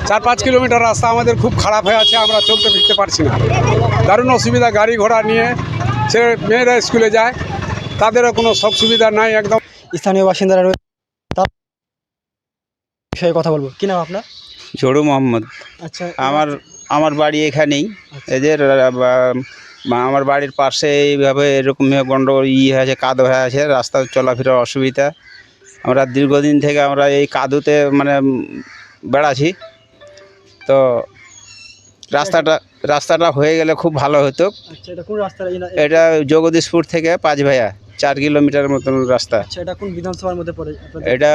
4-5 kilometre রাস্তা আমাদের খুব খারাপ হয়ে আছে, আমরা চলতে ফিরতে পারছি না। দারুণ অসুবিধা, গাড়ি ঘোড়া নিয়ে ছেলে মেয়েরা স্কুলে যায়, তাদেরও কোনো সব সুবিধা নাই একদম। স্থানীয় বাসিন্দারা রয়েছে, তার বিষয়ে কথা বলবো। কি নাম আপনার? ঝড়ু মোহাম্মদ। আচ্ছা, আমার বাড়ি এখানেই। এদের আমার বাড়ির পাশে এইভাবে এরকম গন্ডগোল আছে, কাদো হয়ে আছে, রাস্তা চলাফেরার অসুবিধা। আমরা দীর্ঘদিন থেকে আমরা এই কাদুতে বেড়াচ্ছি, তো রাস্তাটা হয়ে গেলে খুব ভালো হতো। আচ্ছা, এটা কোন রাস্তা? এটা জগদীশপুর থেকে পাঁচভাইয়া 4 কিলোমিটার মতন রাস্তা। আচ্ছা, এটা কোন বিধানসভার মধ্যে পড়ে? এটা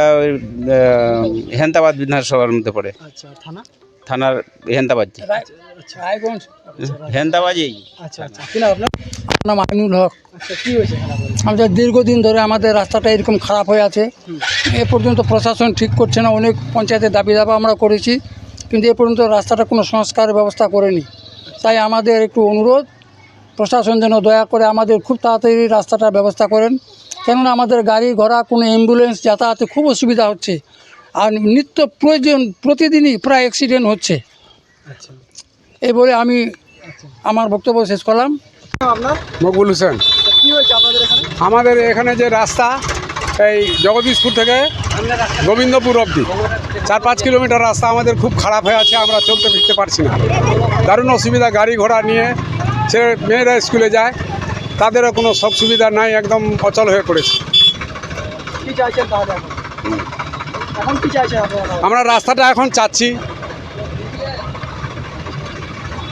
হেন্তাবাদ বিধানসভার মধ্যে পড়ে। আচ্ছা, থানার হেন্তাবাদ, রায়গঞ্জ, হেন্তাবাজি। আচ্ছা আচ্ছা, কি নাম আপনার? নাম আইনুল হক। আচ্ছা, কি হয়েছে? আমাদের দীর্ঘদিন ধরে আমাদের রাস্তাটা এরকম খারাপ হয়ে আছে। এ পর্যন্ত প্রশাসন ঠিক করছে না, অনেক পঞ্চায়েতের দাবি দাবা আমরা করেছি, কিন্তু এ পর্যন্ত রাস্তাটা কোনো সংস্কারের ব্যবস্থা করেনি। তাই আমাদের একটু অনুরোধ, প্রশাসন যেন দয়া করে আমাদের খুব তাড়াতাড়ি রাস্তাটার ব্যবস্থা করেন, কেননা আমাদের গাড়ি ঘোড়া কোনো অ্যাম্বুলেন্স যাতায়াতে খুব অসুবিধা হচ্ছে, আর নিত্য প্রয়োজন প্রতিদিনই প্রায় অ্যাক্সিডেন্ট হচ্ছে। আচ্ছা, এই বলে আমি আমার বক্তব্য শেষ করলাম। আপনার? মকবুল হোসেন। কি হয়েছে আপনাদের এখানে? আমাদের এখানে যে রাস্তা, এই জগদীশপুর থেকে গোবিন্দপুর অবধি 4-5 কিলোমিটার রাস্তা আমাদের খুব খারাপ হয়ে আছে, আমরা চলতে ফিরতে পারছি না। দারুণ অসুবিধা, গাড়ি ঘোড়া নিয়ে ছেলে মেয়েরা স্কুলে যায়, তাদেরও কোনো সব সুবিধা নাই, একদম অচল হয়ে পড়েছে। কি চাইছেন তাহলে এখন? এখন কি চাইছেন আপনারা? আমরা রাস্তাটা এখন চাচ্ছি,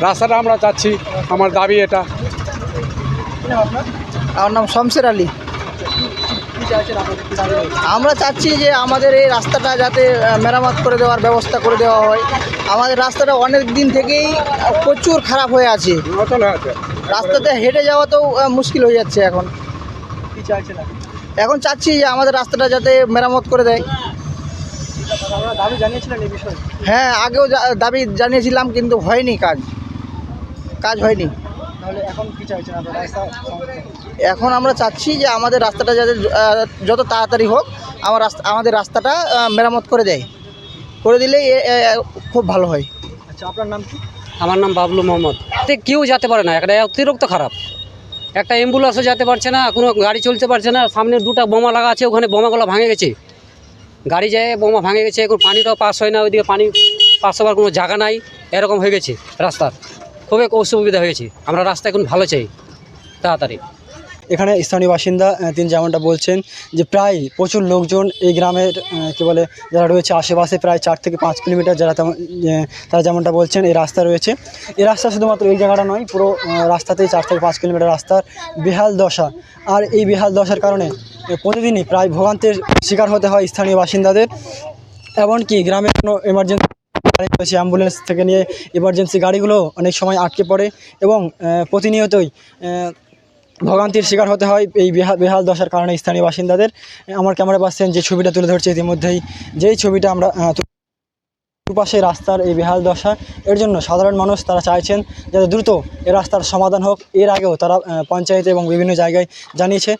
রাস্তাটা আমরা চাচ্ছি, আমার দাবি এটা। কি নাম আপনার? আমার নাম শমশের আলী। কি চাইছেন আপনারা? কি দাবি রয়েছে? আমরা চাচ্ছি যে আমাদের এই রাস্তাটা যাতে মেরামত করে দেওয়ার ব্যবস্থা করে দেওয়া হয়। আমাদের রাস্তাটা অনেক দিন থেকেই প্রচুর খারাপ হয়ে আছে, অচল হয়ে আছে। রাস্তাতে হেঁটে যাওয়াতেও মুশকিল হয়ে যাচ্ছে এখন। কি চাইছেন আপনি? এখন চাচ্ছি যে আমাদের রাস্তাটা যাতে মেরামত করে দেয়। আপনারা দাবি জানিয়েছিলেন এই বিষয়ে? হ্যাঁ, আগেও দাবি জানিয়েছিলাম, কিন্তু হয়নি, কাজ হয়নি। তাহলে এখন কি চাইছেন আপনারা? রাস্তা এখন আমরা চাচ্ছি যে আমাদের রাস্তাটা যাতে যত তাড়াতাড়ি হোক আমাদের রাস্তাটা মেরামত করে দেয়, করে দিলেই খুব ভালো হয়। আচ্ছা, আপনার নাম কি? আমার নাম বাবলু মোহাম্মদ। কেউ যেতে পারে না, একটা অতিরিক্ত খারাপ, একটা অ্যাম্বুলেন্সও যেতে পারছে না, কোনো গাড়ি চলতে পারছে না। সামনে দুটো বোমা লাগা আছে, ওখানে বোমাগুলো ভাঙে গেছে, গাড়ি যায় বোমা ভাঙে গেছে, এখন পানিটাও পাস হয় না, ওইদিকে পানি পাস হওয়ার কোনো জায়গা নাই, এরকম হয়ে গেছে রাস্তার, খুবই অসুবিধা হয়েছে। আমরা রাস্তা এখন ভালো চাই তাড়াতাড়ি। এখানে স্থানীয় বাসিন্দা তিনি যেমনটা বলছেন যে প্রায় প্রচুর লোকজন এই গ্রামের কি বলে যারা রয়েছে আশেপাশে প্রায় 4 থেকে 5 কিলোমিটার তারা যেমনটা বলছেন এই রাস্তা রয়েছে। এই রাস্তা শুধুমাত্র এই জায়গাটা নয়, পুরো রাস্তাতেই 4 থেকে 5 কিলোমিটার রাস্তার বেহাল দশা। আর এই বেহাল দশার কারণে প্রতিদিনই প্রায় ভোগান্তির শিকার হতে হয় স্থানীয় বাসিন্দাদের। এমনকি গ্রামের কোনো এমার্জেন্সি রয়েছে, অ্যাম্বুলেন্স থেকে নিয়ে এমার্জেন্সি গাড়িগুলো অনেক সময় আটকে পড়ে এবং প্রতিনিয়তই ভোগান্তির শিকার হতে হয় এই বেহাল দশার কারণে স্থানীয় বাসিন্দাদের। আমার ক্যামেরা পাচ্ছেন যে ছবিটা তুলে ধরছে ইতিমধ্যেই, যেই ছবিটা আমরা দুপাশে রাস্তার এই বেহাল দশা, এর জন্য সাধারণ মানুষ তারা চাইছেন যাতে দ্রুত এই রাস্তার সমাধান হোক। এর আগেও তারা পঞ্চায়েতে এবং বিভিন্ন জায়গায় জানিয়েছে।